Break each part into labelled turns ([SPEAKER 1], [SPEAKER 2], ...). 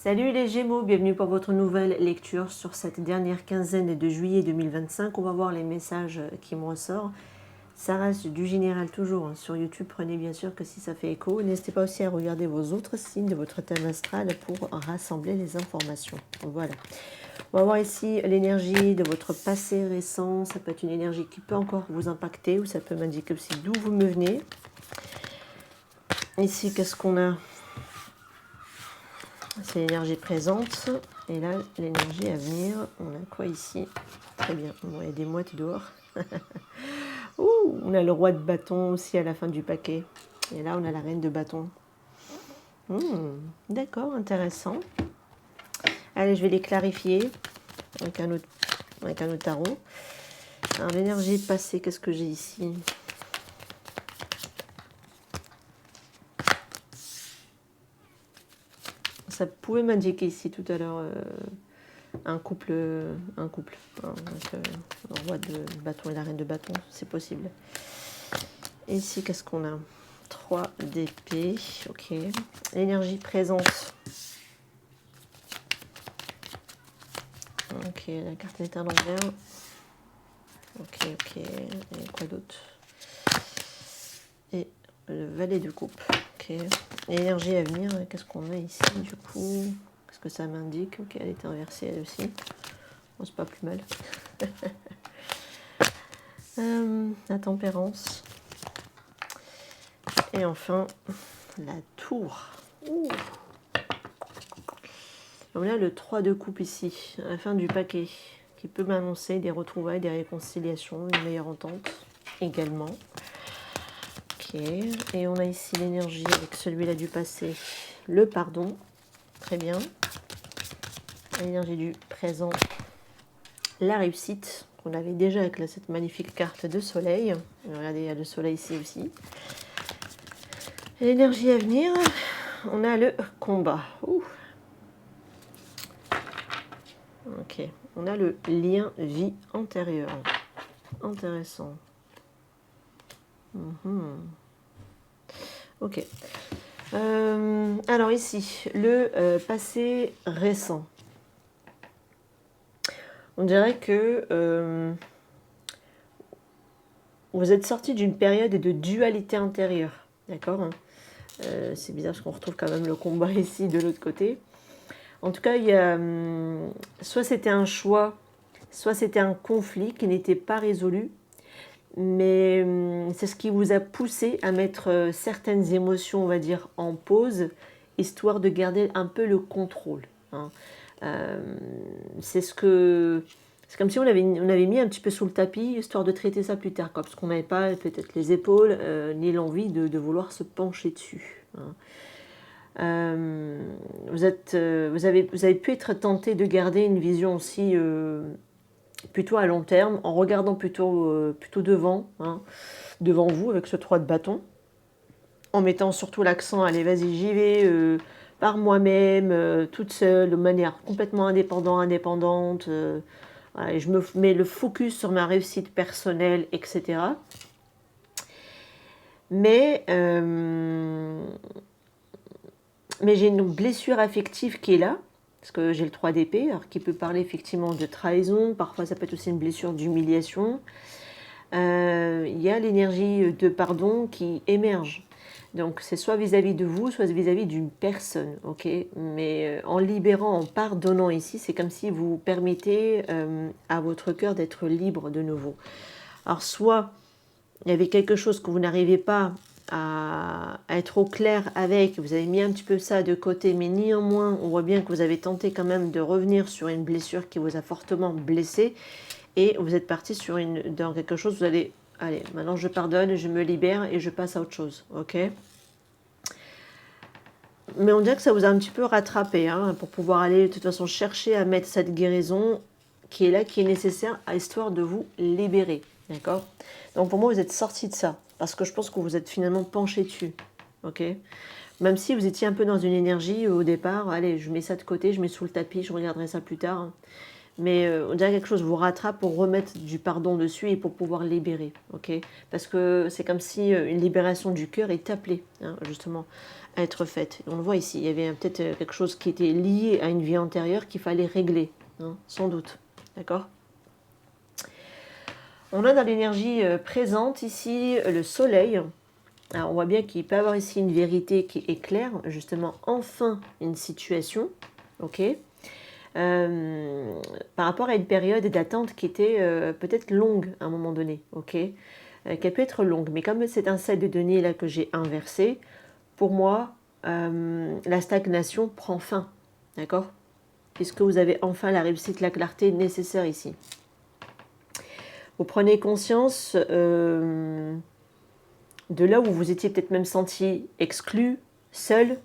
[SPEAKER 1] Salut les Gémeaux, bienvenue pour votre nouvelle lecture sur cette dernière quinzaine de juillet 2025. On va voir les messages qui me ressortent. Ça reste du général toujours sur YouTube. Prenez bien sûr que si ça fait écho. N'hésitez pas aussi à regarder vos autres signes de votre thème astral pour rassembler les informations. Voilà. On va voir ici l'énergie de votre passé récent. Ça peut être une énergie qui peut encore vous impacter ou ça peut m'indiquer aussi d'où vous me venez. Ici, qu'est-ce qu'on a? C'est l'énergie présente. Et là, l'énergie à venir. On a quoi ici? Très bien. Bon, il y a des mouettes dehors. Ouh, on a le roi de bâton aussi à la fin du paquet. Et là, on a la reine de bâton. D'accord, intéressant. Allez, je vais les clarifier avec un autre tarot. Alors, l'énergie passée, qu'est-ce que j'ai ici? Ça pouvait m'indiquer ici tout à l'heure un couple. Donc, le roi de bâton et la reine de bâton, c'est possible. Et ici, qu'est-ce qu'on a? 3 d'épée, ok. L'énergie présente. Ok, la carte est à l'envers. Ok. Et quoi d'autre? Et le valet de coupe. Ok. L'énergie à venir, qu'est-ce qu'on a ici du coup? Qu'est-ce que ça m'indique? Ok, elle est inversée elle aussi. Bon, c'est pas plus mal. La tempérance. Et enfin, la tour. Ouh. Donc là, le 3 de coupe ici, à la fin du paquet, qui peut m'annoncer des retrouvailles, des réconciliations, une meilleure entente également. Ok, et on a ici l'énergie avec celui-là du passé, le pardon, très bien. L'énergie du présent, la réussite, qu'on avait déjà avec cette magnifique carte de soleil. Regardez, il y a le soleil ici aussi. L'énergie à venir, on a le combat. Ouh. Ok, on a le lien vie antérieur. Intéressant. Ok. Alors ici, le passé récent. On dirait que vous êtes sorti d'une période de dualité intérieure. D'accord, c'est bizarre parce qu'on retrouve quand même le combat ici de l'autre côté. En tout cas, il y a, soit c'était un choix, soit c'était un conflit qui n'était pas résolu. Mais c'est ce qui vous a poussé à mettre certaines émotions, on va dire, en pause, histoire de garder un peu le contrôle. Hein. C'est comme si on avait mis un petit peu sous le tapis, histoire de traiter ça plus tard, quoi, parce qu'on n'avait pas peut-être les épaules, ni l'envie de vouloir se pencher dessus. Hein. Vous avez pu être tenté de garder une vision aussi plutôt à long terme, en regardant plutôt devant, hein, devant vous avec ce 3 de bâton, en mettant surtout l'accent, allez vas-y j'y vais par moi-même, toute seule, de manière complètement indépendante, voilà, et je me mets le focus sur ma réussite personnelle, etc. Mais j'ai une blessure affective qui est là, parce que j'ai le 3 d'épée, alors qui peut parler effectivement de trahison, parfois ça peut être aussi une blessure d'humiliation. Il y a l'énergie de pardon qui émerge. Donc c'est soit vis-à-vis de vous, soit vis-à-vis d'une personne, ok. Mais en libérant, en pardonnant ici, c'est comme si vous permettez à votre cœur d'être libre de nouveau. Alors soit il y avait quelque chose que vous n'arrivez pas à être au clair avec, vous avez mis un petit peu ça de côté, mais néanmoins on voit bien que vous avez tenté quand même de revenir sur une blessure qui vous a fortement blessé, et vous êtes parti dans quelque chose, vous allez, allez, maintenant je pardonne, je me libère et je passe à autre chose, ok. Mais on dirait que ça vous a un petit peu rattrapé, hein, pour pouvoir aller de toute façon chercher à mettre cette guérison qui est là, qui est nécessaire, à histoire de vous libérer, d'accord. Donc pour moi, vous êtes sorti de ça, parce que je pense que vous êtes finalement penché dessus, ok. Même si vous étiez un peu dans une énergie au départ, allez, je mets ça de côté, je mets sous le tapis, je regarderai ça plus tard. mais on dirait quelque chose vous rattrape pour remettre du pardon dessus et pour pouvoir libérer, ok? Parce que c'est comme si une libération du cœur est appelée, hein, justement, à être faite. On le voit ici, il y avait peut-être quelque chose qui était lié à une vie antérieure qu'il fallait régler, hein, sans doute, d'accord? On a dans l'énergie présente ici le soleil. Alors on voit bien qu'il peut y avoir ici une vérité qui éclaire justement enfin une situation, ok, par rapport à une période d'attente qui était peut-être longue à un moment donné, ok, qui peut être longue, mais comme c'est un set de données là que j'ai inversé, pour moi la stagnation prend fin, d'accord, puisque vous avez enfin la réussite, la clarté nécessaire ici. Vous prenez conscience de là où vous étiez peut-être même senti exclu, seul,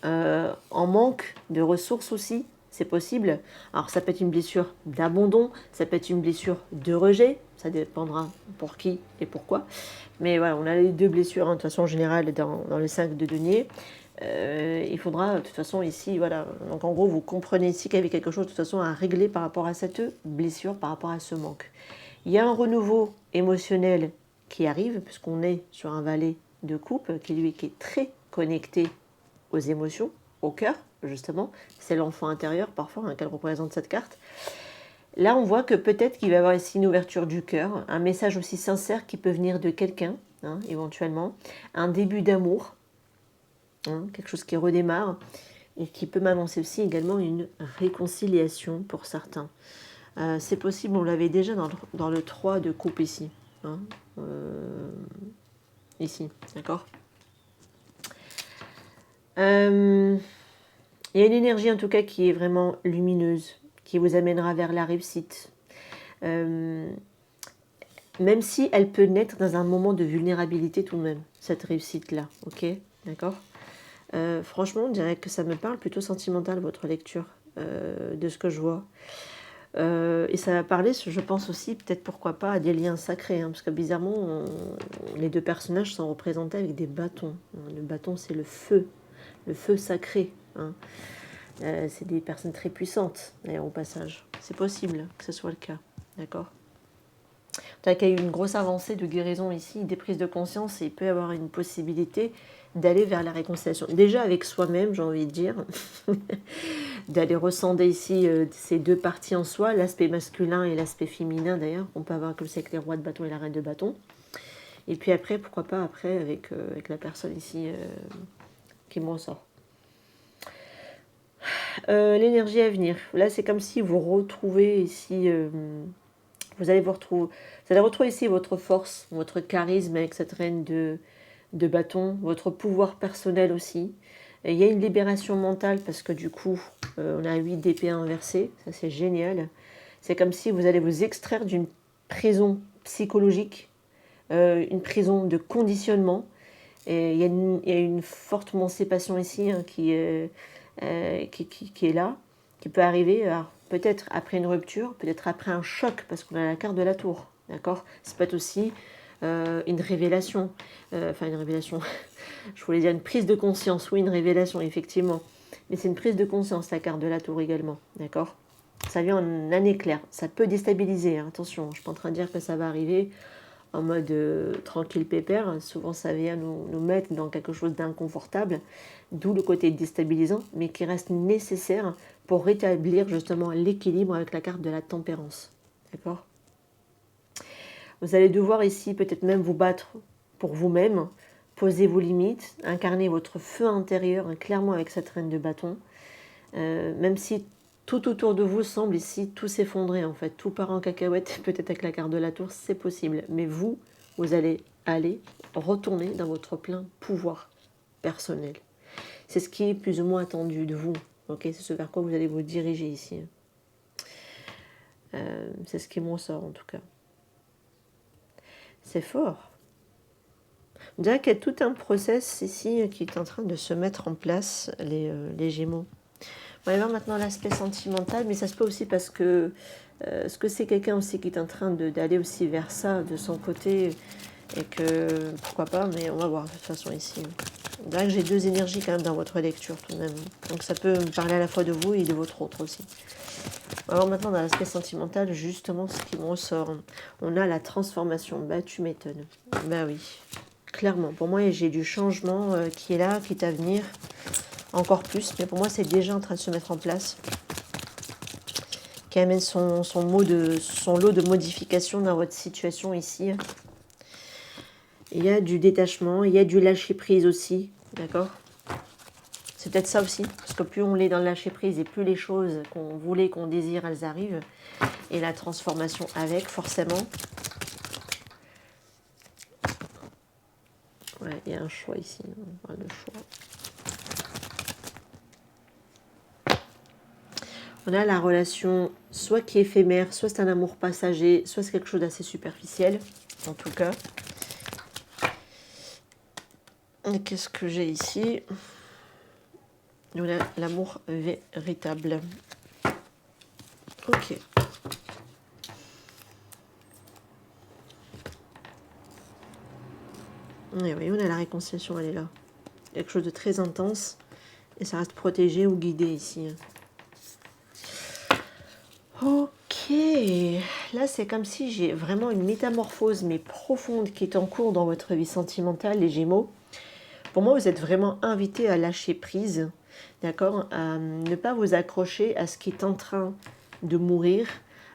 [SPEAKER 1] en manque de ressources aussi, c'est possible. Alors ça peut être une blessure d'abandon, ça peut être une blessure de rejet, ça dépendra pour qui et pourquoi. Mais voilà, on a les deux blessures, hein, de façon générale dans les 5 de denier. Il faudra de toute façon ici, voilà, donc en gros vous comprenez ici qu'il y avait quelque chose de toute façon à régler par rapport à cette blessure, par rapport à ce manque. Il y a un renouveau émotionnel qui arrive, puisqu'on est sur un valet de coupe, qui lui qui est très connecté aux émotions, au cœur, justement. C'est l'enfant intérieur, parfois, hein, qu'elle représente cette carte. Là, on voit que peut-être qu'il va y avoir ici une ouverture du cœur, un message aussi sincère qui peut venir de quelqu'un, hein, éventuellement, un début d'amour, hein, quelque chose qui redémarre, et qui peut m'annoncer aussi également une réconciliation pour certains. C'est possible, on l'avait déjà dans le 3 de coupe ici. Hein, ici, d'accord. Il y a une énergie en tout cas qui est vraiment lumineuse, qui vous amènera vers la réussite. Même si elle peut naître dans un moment de vulnérabilité tout de même, cette réussite-là, ok, d'accord. Franchement, on dirait que ça me parle plutôt sentimental, votre lecture, de ce que je vois. Et ça va parler, je pense aussi, peut-être pourquoi pas, à des liens sacrés, hein, parce que bizarrement, les deux personnages sont représentés avec des bâtons. Le bâton, c'est le feu sacré. Hein. C'est des personnes très puissantes, d'ailleurs, au passage. C'est possible que ce soit le cas, d'accord. Il y a eu une grosse avancée de guérison ici, des prises de conscience, et il peut y avoir une possibilité d'aller vers la réconciliation. Déjà avec soi-même, j'ai envie de dire, d'aller ressonder ici ces deux parties en soi, l'aspect masculin et l'aspect féminin d'ailleurs, on peut avoir comme c'est avec les rois de bâton et la reine de bâton. Et puis après, pourquoi pas après avec la personne ici qui me ressort. L'énergie à venir. Là, c'est comme si vous retrouvez ici... vous allez retrouver ici votre force, votre charisme avec cette reine de bâton, votre pouvoir personnel aussi. Et il y a une libération mentale parce que du coup, on a 8 d'épée inversée. Ça, c'est génial. C'est comme si vous allez vous extraire d'une prison psychologique, une prison de conditionnement. Et il y a une forte émancipation ici, hein, qui est là, qui peut arriver peut-être après une rupture, peut-être après un choc, parce qu'on a la carte de la tour, d'accord. Ça peut être aussi une révélation, enfin une révélation, je voulais dire une prise de conscience, oui, une révélation, effectivement, mais c'est une prise de conscience, la carte de la tour également, d'accord. Ça vient en un éclair, ça peut déstabiliser, hein, attention, je ne suis pas en train de dire que ça va arriver en mode tranquille pépère, souvent ça vient nous mettre dans quelque chose d'inconfortable, d'où le côté déstabilisant, mais qui reste nécessaire pour rétablir justement l'équilibre avec la carte de la tempérance. D'accord ? Vous allez devoir ici peut-être même vous battre pour vous-même, poser vos limites, incarner votre feu intérieur, hein, clairement avec cette reine de bâton, même si tout autour de vous semble ici tout s'effondrer en fait, tout part en cacahuète, peut-être avec la carte de la tour, c'est possible. Mais vous allez retourner dans votre plein pouvoir personnel. C'est ce qui est plus ou moins attendu de vous. Okay, c'est ce vers quoi vous allez vous diriger ici. C'est ce qui me ressort en tout cas. C'est fort. On dirait qu'il y a tout un process ici qui est en train de se mettre en place, les Gémeaux. On va voir maintenant l'aspect sentimental, mais ça se peut aussi parce que est-ce que c'est quelqu'un aussi qui est en train d'aller aussi vers ça de son côté et que pourquoi pas, mais on va voir de toute façon ici. On dirait que j'ai deux énergies quand même dans votre lecture tout de même. Donc ça peut me parler à la fois de vous et de votre autre aussi. Alors maintenant dans l'aspect sentimental, justement ce qui me ressort. On a la transformation. Bah tu m'étonnes. Bah oui. Clairement. Pour moi j'ai du changement qui est là, qui est à venir. Encore plus. Mais pour moi c'est déjà en train de se mettre en place. Qui amène son lot de modifications dans votre situation ici. Il y a du détachement, il y a du lâcher-prise aussi, d'accord? C'est peut-être ça aussi, parce que plus on est dans le lâcher-prise et plus les choses qu'on voulait, qu'on désire, elles arrivent. Et la transformation avec, forcément. Ouais, il y a un choix ici, on parle de choix. On a la relation, soit qui est éphémère, soit c'est un amour passager, soit c'est quelque chose d'assez superficiel, en tout cas. Et qu'est-ce que j'ai ici? On a l'amour véritable. Ok. Et oui, on a la réconciliation, elle est là. Quelque chose de très intense. Et ça reste protégé ou guidé ici. Ok. Là, c'est comme si j'ai vraiment une métamorphose, mais profonde, qui est en cours dans votre vie sentimentale, les Gémeaux. Pour moi, vous êtes vraiment invité à lâcher prise, d'accord, à ne pas vous accrocher à ce qui est en train de mourir,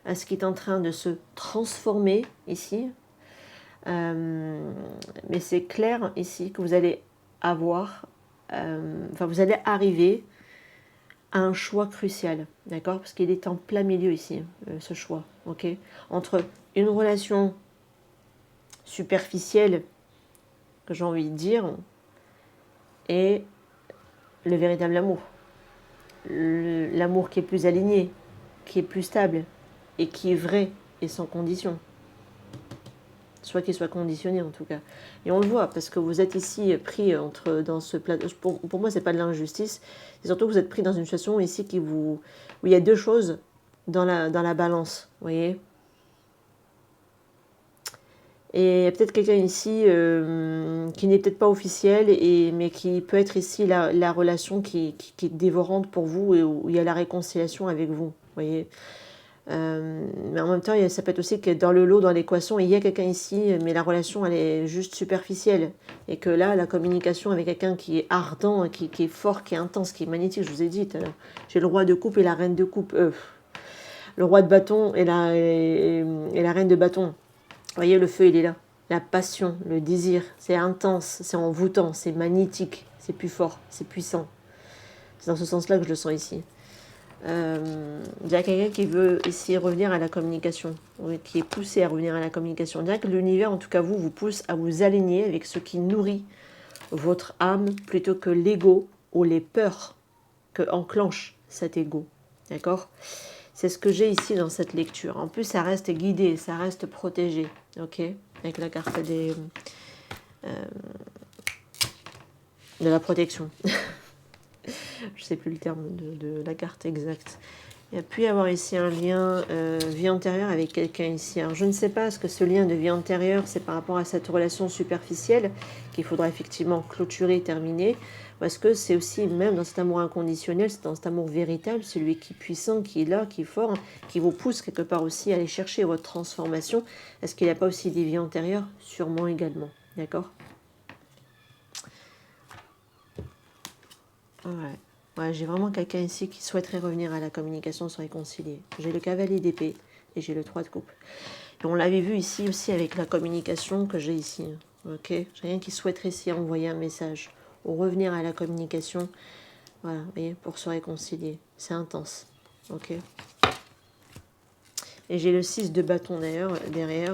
[SPEAKER 1] à ce qui est en train de se transformer ici. Mais c'est clair ici que vous allez avoir, vous allez arriver à un choix crucial, d'accord, parce qu'il est en plein milieu ici, ce choix, ok, entre une relation superficielle, que j'ai envie de dire, et le véritable amour. L'amour qui est plus aligné, qui est plus stable, et qui est vrai et sans condition. Soit qu'il soit conditionné en tout cas. Et on le voit, parce que vous êtes ici pris dans ce plat. Pour moi, ce n'est pas de l'injustice, c'est surtout que vous êtes pris dans une situation ici où il y a deux choses dans la balance, vous voyez. Et peut-être quelqu'un ici qui n'est peut-être pas officiel, mais qui peut être ici la relation qui est dévorante pour vous et où il y a la réconciliation avec vous, vous voyez. Mais en même temps, ça peut être aussi que dans le lot, dans l'équation, il y a quelqu'un ici, mais la relation, elle est juste superficielle. Et que là, la communication avec quelqu'un qui est ardent, qui est fort, qui est intense, qui est magnétique, je vous ai dit tout à l'heure. J'ai le roi de coupe et la reine de coupe. Le roi de bâton et la reine de bâton. Vous voyez, le feu, il est là. La passion, le désir, c'est intense, c'est envoûtant, c'est magnétique, c'est plus fort, c'est puissant. C'est dans ce sens-là que je le sens ici. Il y a quelqu'un qui veut ici revenir à la communication, qui est poussé à revenir à la communication. On dirait que l'univers, en tout cas vous pousse à vous aligner avec ce qui nourrit votre âme plutôt que l'ego ou les peurs que enclenche cet ego. D'accord ? C'est ce que j'ai ici dans cette lecture. En plus, ça reste guidé, ça reste protégé. Ok ? Avec la carte de la protection. Je ne sais plus le terme de la carte exacte. Il y a pu y avoir ici un lien vie antérieure avec quelqu'un ici. Alors, je ne sais pas, est-ce que ce lien de vie antérieure, c'est par rapport à cette relation superficielle qu'il faudra effectivement clôturer, terminer, ou est-ce que c'est aussi, même dans cet amour inconditionnel, c'est dans cet amour véritable, celui qui est puissant, qui est là, qui est fort, qui vous pousse quelque part aussi à aller chercher votre transformation. Est-ce qu'il n'y a pas aussi des vies antérieures? Sûrement également. D'accord? Ouais, j'ai vraiment quelqu'un ici qui souhaiterait revenir à la communication, se réconcilier. J'ai le cavalier d'épée et j'ai le 3 de coupe. Et on l'avait vu ici aussi avec la communication que j'ai ici. Ok, j'ai rien qui souhaiterait ici envoyer un message ou revenir à la communication. Voilà, vous voyez, pour se réconcilier. C'est intense. Ok. Et j'ai le 6 de bâton d'ailleurs derrière.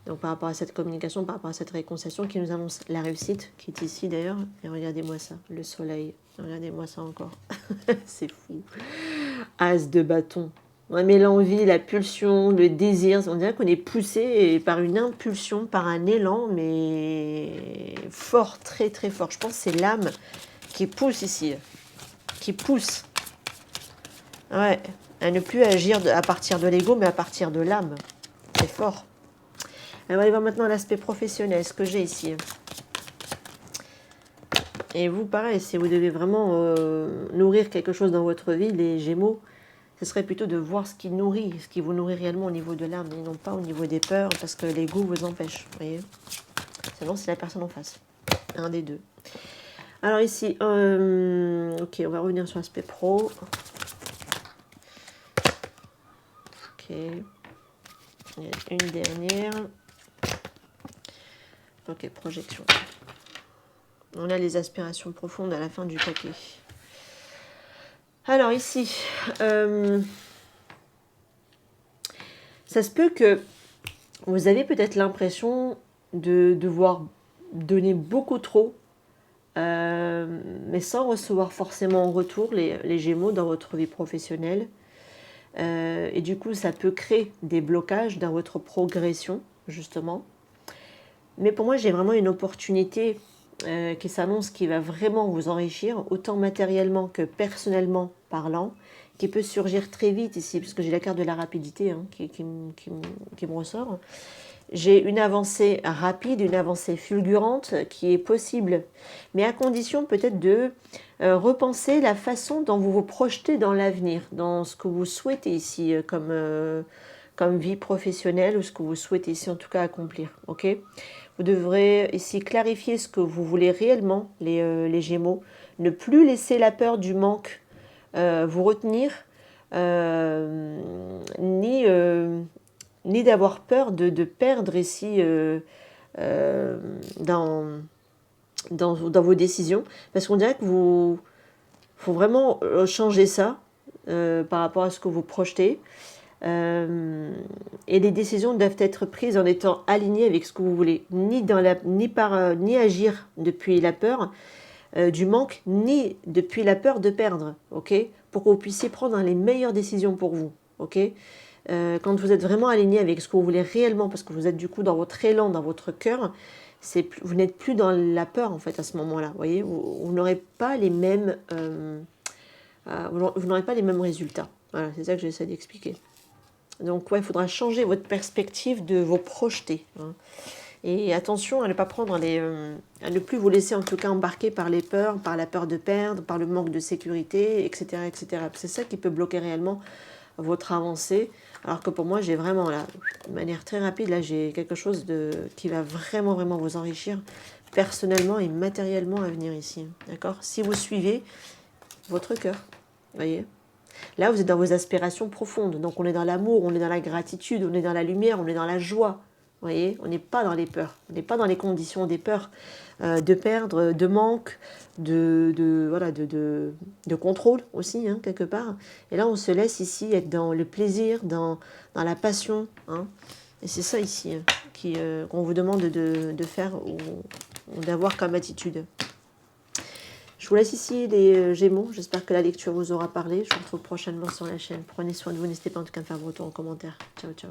[SPEAKER 1] Donc par rapport à cette communication, par rapport à cette réconciliation qui nous annonce la réussite, qui est ici d'ailleurs. Et regardez-moi ça, le soleil. Regardez-moi ça encore. C'est fou. As de bâton. Ouais, mais l'envie, la pulsion, le désir, on dirait qu'on est poussé par une impulsion, par un élan, mais fort, très très fort. Je pense que c'est l'âme qui pousse ici. Qui pousse. Ouais. À ne plus agir à partir de l'ego, mais à partir de l'âme. C'est fort. On va aller voir maintenant l'aspect professionnel, ce que j'ai ici. Et vous, pareil, si vous devez vraiment nourrir quelque chose dans votre vie, les Gémeaux, ce serait plutôt de voir ce qui nourrit, ce qui vous nourrit réellement au niveau de l'âme, et non pas au niveau des peurs, parce que l'ego vous empêche, vous voyez. Sinon, c'est la personne en face. Un des deux. Alors ici, ok, on va revenir sur l'aspect pro. Ok. Une dernière. Ok, projection. On a les aspirations profondes à la fin du papier. Alors ici, ça se peut que vous avez peut-être l'impression de devoir donner beaucoup trop, mais sans recevoir forcément en retour les Gémeaux dans votre vie professionnelle. Et du coup, ça peut créer des blocages dans votre progression, justement. Mais pour moi, j'ai vraiment une opportunité qui s'annonce, qui va vraiment vous enrichir, autant matériellement que personnellement parlant, qui peut surgir très vite ici, puisque j'ai la carte de la rapidité qui me ressort. J'ai une avancée rapide, une avancée fulgurante qui est possible, mais à condition peut-être de repenser la façon dont vous vous projetez dans l'avenir, dans ce que vous souhaitez ici comme vie professionnelle, ou ce que vous souhaitez ici en tout cas accomplir. Ok ? Vous devrez ici clarifier ce que vous voulez réellement, les Gémeaux. Ne plus laisser la peur du manque vous retenir, ni d'avoir peur de perdre ici dans vos décisions. Parce qu'on dirait que vous faut vraiment changer ça par rapport à ce que vous projetez. Et les décisions doivent être prises en étant alignées avec ce que vous voulez, ni agir depuis la peur du manque, ni depuis la peur de perdre, ok, pour que vous puissiez prendre les meilleures décisions pour vous, ok. Quand vous êtes vraiment aligné avec ce que vous voulez réellement, parce que vous êtes du coup dans votre élan, dans votre cœur, vous n'êtes plus dans la peur en fait à ce moment-là, voyez, vous n'aurez pas les mêmes, vous n'aurez pas les mêmes résultats. Voilà, c'est ça que j'essaie d'expliquer. Donc, ouais, il faudra changer votre perspective de vous projeter. Et attention à ne pas prendre à ne plus vous laisser en tout cas embarquer par les peurs, par la peur de perdre, par le manque de sécurité, etc., etc. C'est ça qui peut bloquer réellement votre avancée. Alors que pour moi, j'ai vraiment là, de manière très rapide, là, j'ai quelque chose qui va vraiment, vraiment vous enrichir personnellement et matériellement à venir ici. D'accord ? Si vous suivez votre cœur, voyez ? Là, vous êtes dans vos aspirations profondes. Donc, on est dans l'amour, on est dans la gratitude, on est dans la lumière, on est dans la joie. Vous voyez, on n'est pas dans les peurs. On n'est pas dans les conditions des peurs de perdre, de manque, de contrôle aussi, quelque part. Et là, on se laisse ici être dans le plaisir, dans la passion. Et c'est ça ici qu'on vous demande de faire ou d'avoir comme attitude. Je vous laisse ici les Gémeaux. J'espère que la lecture vous aura parlé. Je vous retrouve prochainement sur la chaîne. Prenez soin de vous. N'hésitez pas en tout cas à me faire vos retours en commentaire. Ciao, ciao.